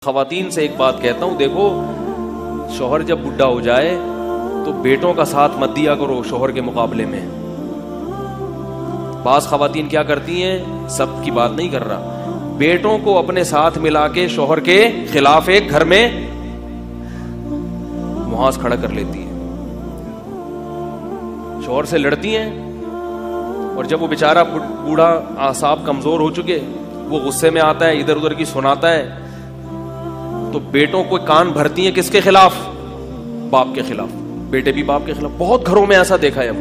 خواتین سے ایک بات کہتا ہوں، دیکھو شوہر جب بڈھا ہو جائے تو بیٹوں کا ساتھ مت دیا کرو شوہر کے مقابلے میں. بعض خواتین کیا کرتی ہیں، سب کی بات نہیں کر رہا، بیٹوں کو اپنے ساتھ ملا کے شوہر کے خلاف ایک گھر میں محاذ کھڑا کر لیتی ہیں، شوہر سے لڑتی ہیں، اور جب وہ بیچارہ بوڑھا اعصاب کمزور ہو چکے وہ غصے میں آتا ہے، ادھر ادھر کی سناتا ہے، تو بیٹوں کو کان بھرتی ہیں کس کے خلاف؟ باپ کے خلاف. بیٹے بھی باپ کے خلاف. بہت گھروں میں ایسا دیکھا ہے اب،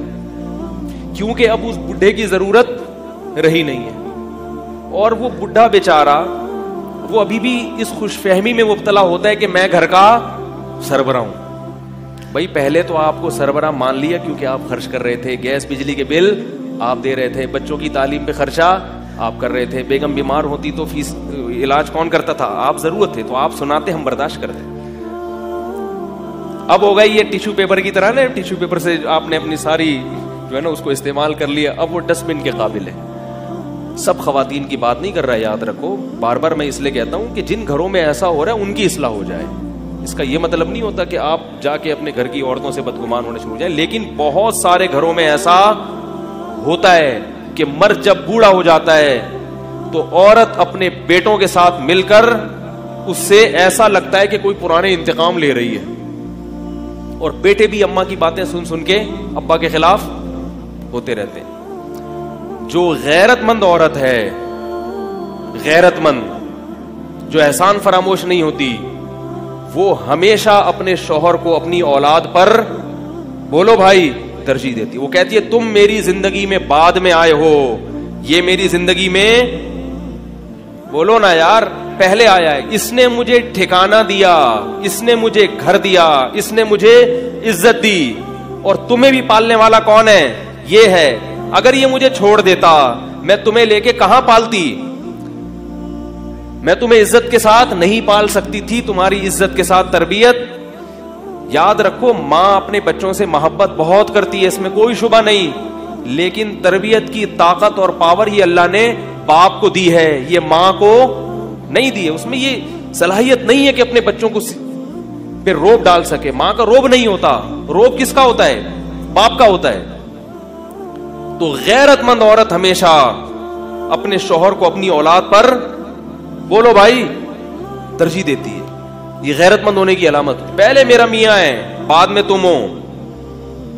کیونکہ اب اس بڈھے کی ضرورت رہی نہیں ہے، اور وہ بڈھا بیچارہ وہ ابھی بھی اس خوش فہمی میں مبتلا ہوتا ہے کہ میں گھر کا سربراہ ہوں. بھائی پہلے تو آپ کو سربراہ مان لیا کیونکہ آپ خرچ کر رہے تھے، گیس بجلی کے بل آپ دے رہے تھے، بچوں کی تعلیم پہ خرچہ آپ کر رہے تھے، بیگم بیمار ہوتی تو فیس علاج کون کرتا تھا؟ آپ. ضرورت تھے تو آپ سناتے، ہم برداشت کرتے. اب ہو گئی یہ ٹیشو پیپر کی طرح نا، ٹیشو پیپر سے آپ نے اپنی ساری جو ہے نا اس کو استعمال کر لیا، اب وہ ڈسٹ بن کے قابل ہے. سب خواتین کی بات نہیں کر رہا، یاد رکھو. بار بار میں اس لیے کہتا ہوں کہ جن گھروں میں ایسا ہو رہا ہے ان کی اصلاح ہو جائے. اس کا یہ مطلب نہیں ہوتا کہ آپ جا کے اپنے گھر کی عورتوں سے بدگمان ہونے شروع ہو جائیں، لیکن بہت سارے گھروں میں ایسا ہوتا ہے کہ مرد جب بوڑھا ہو جاتا ہے تو عورت اپنے بیٹوں کے ساتھ مل کر اس سے ایسا لگتا ہے کہ کوئی پرانے انتقام لے رہی ہے، اور بیٹے بھی اماں کی باتیں سن سن کے ابا کے خلاف ہوتے رہتے ہیں. جو غیرت مند عورت ہے، غیرت مند جو احسان فراموش نہیں ہوتی، وہ ہمیشہ اپنے شوہر کو اپنی اولاد پر، بولو بھائی، ترجیح دیتی. وہ کہتی ہے تم میری زندگی میں بعد میں آئے ہو، یہ میری زندگی میں، بولو نا یار، پہلے آیا ہے. اس نے مجھے ٹھکانہ دیا، اس نے مجھے گھر دیا، اس نے مجھے عزت دی، اور تمہیں بھی پالنے والا کون ہے؟ یہ ہے. اگر یہ مجھے چھوڑ دیتا میں تمہیں لے کے کہاں پالتی؟ میں تمہیں عزت کے ساتھ نہیں پال سکتی تھی، تمہاری عزت کے ساتھ تربیت. یاد رکھو، ماں اپنے بچوں سے محبت بہت کرتی ہے، اس میں کوئی شبہ نہیں، لیکن تربیت کی طاقت اور پاور ہی اللہ نے باپ کو دی ہے، یہ ماں کو نہیں دی ہے. اس میں یہ صلاحیت نہیں ہے کہ اپنے بچوں کو پہ روب ڈال سکے. ماں کا روب نہیں ہوتا، روب کس کا ہوتا ہے؟ باپ کا ہوتا ہے. تو غیرت مند عورت ہمیشہ اپنے شوہر کو اپنی اولاد پر، بولو بھائی، ترجیح دیتی ہے. یہ غیرت مند ہونے کی علامت. پہلے میرا میاں ہے، بعد میں تم ہو.